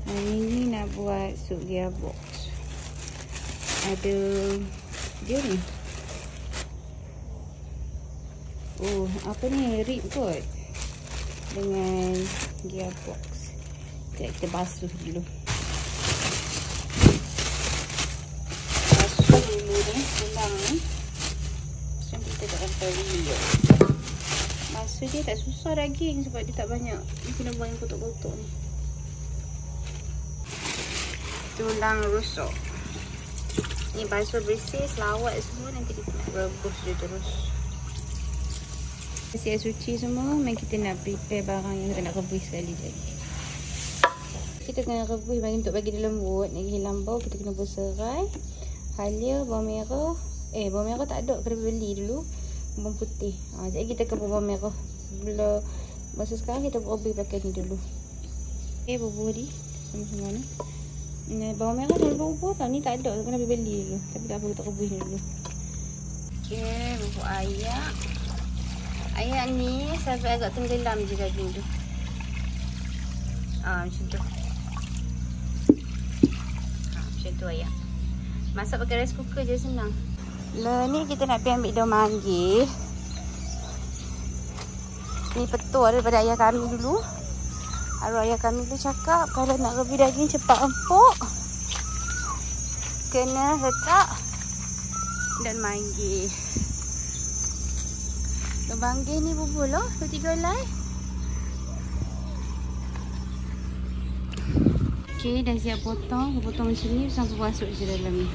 Hari ni nak buat sup gearbox. Ada dia ni. Oh, apa ni? Rib kot. Dengan gearbox. Kita basuh dulu. Basuh dulu ni, tulang ni. Macam kita tak sampai video. Basuh dia tak susah daging sebab dia tak banyak. Dia kena buang yang kotak-kotak ni. Tulang rusuk. Ni basuh bersih, selawat semua. Nanti kita nak rebus dia terus. Siap suci semua. Memang kita nak prepare barang yang kita nak rebus sekali jadi. Kita kena rebus bagi untuk bagi dia lembut. Nak hilang bau, kita kena buat serai, halia, bawang merah. Bawang merah tak ada, kena beli dulu. Bawang putih. Jadi kita kena bawang merah. Sebelum masa sekarang kita rebus pakai ni dulu. Bubuh ni sama-sama ni. Bawang merah dah bubur tau. Ni tak ada, kena beli dulu. Tapi tak apa, kita rebus dulu. Bubur ayak. Ayak ni sampai agak tenggelam je daging tu. Macam tu. Macam tu ayak. Masak pakai rice cooker je, senang. Ni kita nak pergi ambil daun manggis. Ni petua daripada ayah kami dulu. Arwah ayah kami tu cakap kalau nak rebus daging cepat empuk, kena letak daun manggis. Daun manggis ni bubur lah, 2-3 helai. Okey, dah siap potong. Potong macam ni sampai masuk je dalam ni.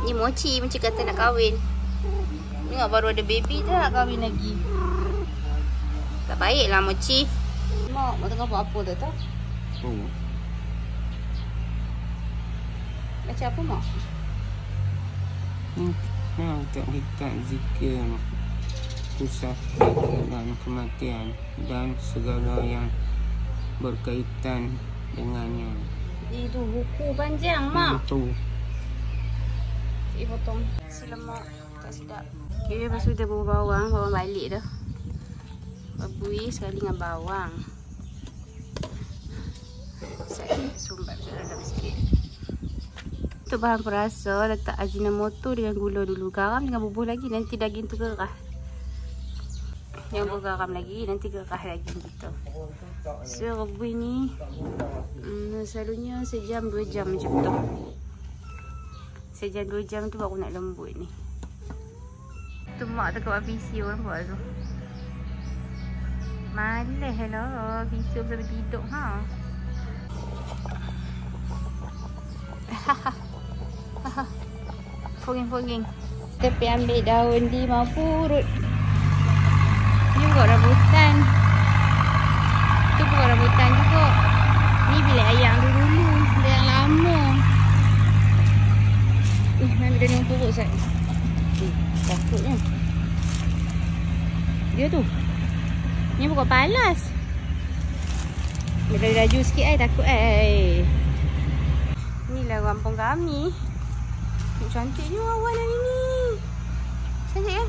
Ni mochi kata nak kahwin. Tengok baru ada baby je nak kahwin lagi. Tak baik lah mochi. Mak tengah buat apa tu tau? Macam apa mak? Untuk ikat zikir, pusaka dan kematian dan segala yang berkaitan dengannya. Itu buku panjang mak. Itu. Potong si lemak tak sedap. Okay, lepas tu kita bubuh bawang balik dah. Rebus sekali dengan bawang. Saya sumbat dalam sikit. Untuk bahan perasa, letak ajinomoto dengan gula dulu. Garam dengan bubuh lagi, nanti daging tu gerah. Jangan bubuh garam lagi, nanti gerah daging kita. So rebus ni selalunya sejam 2 jam macam tu. Sejam 2 jam tu baru nak lembut ni. Tu mak tengok PC orang buat tu. Malas lah PC sampai tidur ha. Foging. Kita pergi ambil daun limau purut. Ni buat rambutan. Tu buat rambutan juga. Ni bilik ayam dulu. Bilik yang lama. Ambil daun limau purut Sat. Takutnya. Dia tu. Ni bukan palas. Bila laju sikit takut Inilah kampung kami. Cantiknya awan hari ni. Cantik kan?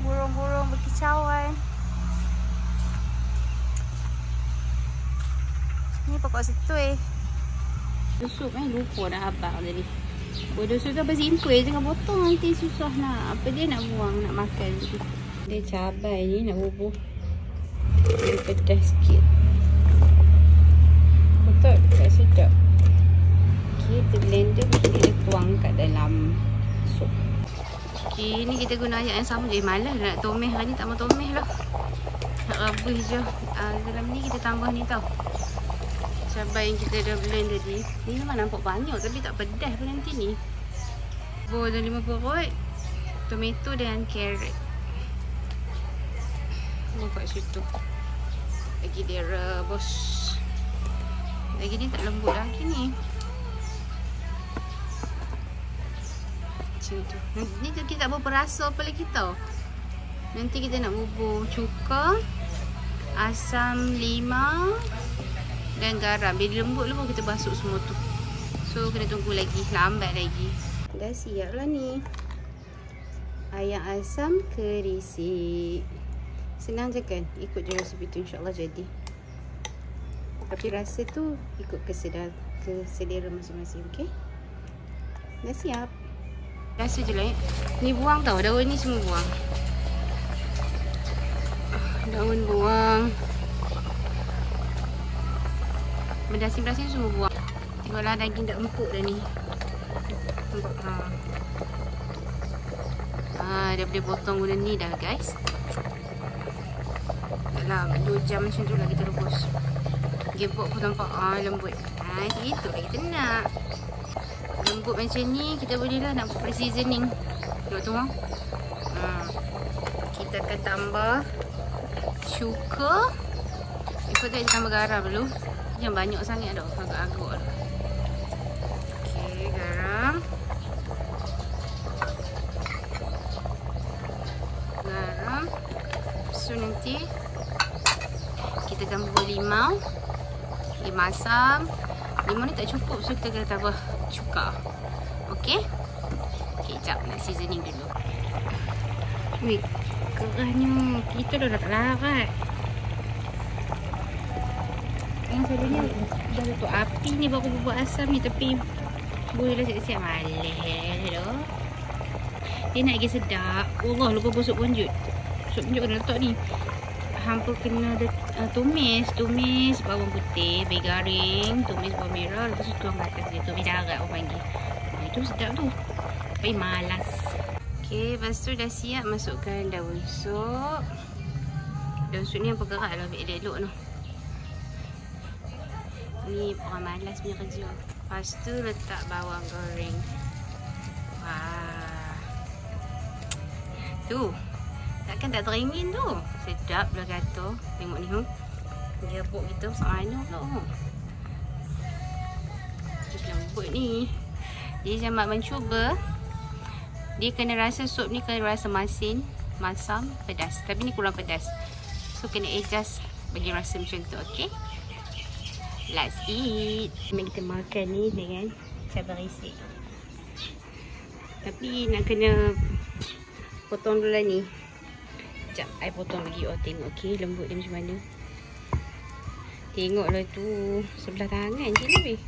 Burung-burung berkicauan. Ni pokok setui. Dusuk lupa dah abang tadi. Dusuk tu apa simple je, tengah potong nanti susah nak. Apa dia nak buang, nak makan tu. Dia cabai ni nak bubuh. Dia pedas sikit. Betul, tak sedap. Kita blender, kita tuang kat dalam sup. Okay, ni kita guna ayak yang sama je. Malas nak tomeh hari ni, tak mau tomeh lah. Nak rebus je. Dalam ni kita tambah ni tau. Cabai yang kita dah blend tadi. Ni memang nampak banyak tapi tak pedas pun nanti ni. Bawang dan 5 perut. Tomato dan carrot. Nampak situ. Lagi dia rebus. Lagi ni tak lembut lagi ni. Macam tu. Ni kita tak berapa rasa apa lagi tau. Nanti kita nak bubur cuka, asam, limau dan garam. Bila lembut baru kita basuh semua tu. So kena tunggu lagi, lambat lagi. Dah siap lah ni. Ayam asam kerisik. Senang je kan? Ikut je resipi tu, insyaAllah jadi. Tapi rasa tu ikut keselera masing-masing, okey? Dah siap. Rasa je lah. Ni buang tau, daun ni semua buang. Daun buang. Berasin-berasin semua buang. Tengoklah daging dah empuk dah ni. Nampak dah boleh potong guna ni dah guys. Dalam 2 jam macam tu lah kita rebus. Gebok pun nampak lembut. Itu lah kita nak. Lembut macam ni kita boleh lah nak buat seasoning. Tengok tu kita akan tambah cuka. Lepas tu kita tambah garam dulu. Jangan banyak sangat dah, agak-agak dah. Okey, garam. So nanti kita tambah limau. Limau asam. Limau ni tak cukup, so kita kena tambah cuka. Okey. Okey, jap nak seasoning dulu. Wih, kerahnya. Kita dah tak larat. Yang selalunya dah letak api ni baru buat asam ni, tapi boleh dah siap-siap malih dah. Dia nak lagi sedap. Allah, lupa busuk bonjut. Busuk bonjut kena letak ni. Hampa kena ada tumis bawang putih, bay garing, tumis bawang merah, lepas tu tuang kat atas dia, tumis darat orang panggil. Itu sedap tu. Tapi malas. Okey, lepas tu dah siap masukkan daun sup. Daun sup ni yang bergerak lah, biar elok tu. Ni orang malas punya kerja. Lepas tu letak bawang goreng. Wah. Tu. Takkan tak teringin tu. Sedap lah kata. Tengok ni. Dia buk kita masak mana tu. Dia lembut ni. Jadi Jamak mencuba. Dia kena rasa sup ni kena rasa masin, masam, pedas. Tapi ni kurang pedas. So kena adjust bagi rasa macam tu. Okay. Let's eat. Kita makan ni dengan cabai risik. Tapi nak kena potong dulu lah ni. Sekejap, I potong bagi you all tengok. Okay, lembut dia macam mana. Tengoklah tu. Sebelah tangan je lebih.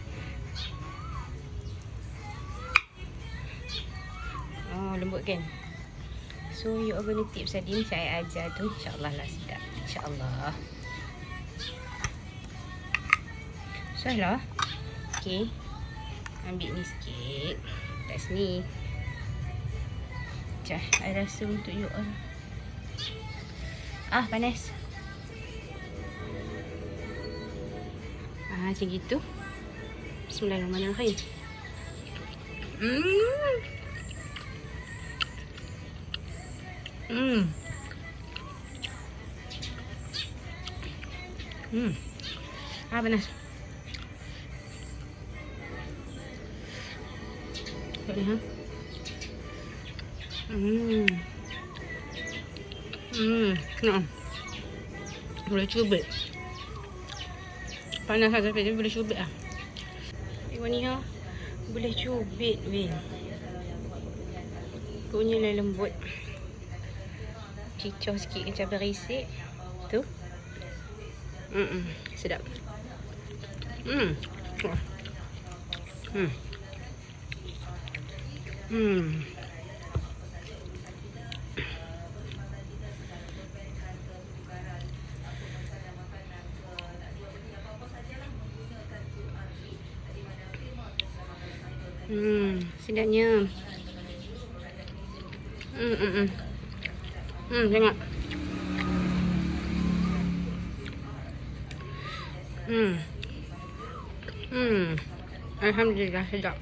Oh, lembut kan? So, you all gonna tips tadi macam I ajar tu. InsyaAllah lah sedap. InsyaAllah. Salah. Okay. Ambil ni sikit. Kat sini. Sekejap, I rasa untuk you all. Panas. Macam gitu. Bismillahirrahmanirrahim. Panas. Tengok ni boleh cubit. Panas lah tapi boleh cubit lah. Tengok ni boleh cubit weh. Punya lah lembut. Cicah sikit ke cabai risik. Tu. Sedap. Sedapnya. Tengok. Alhamdulillah sedap.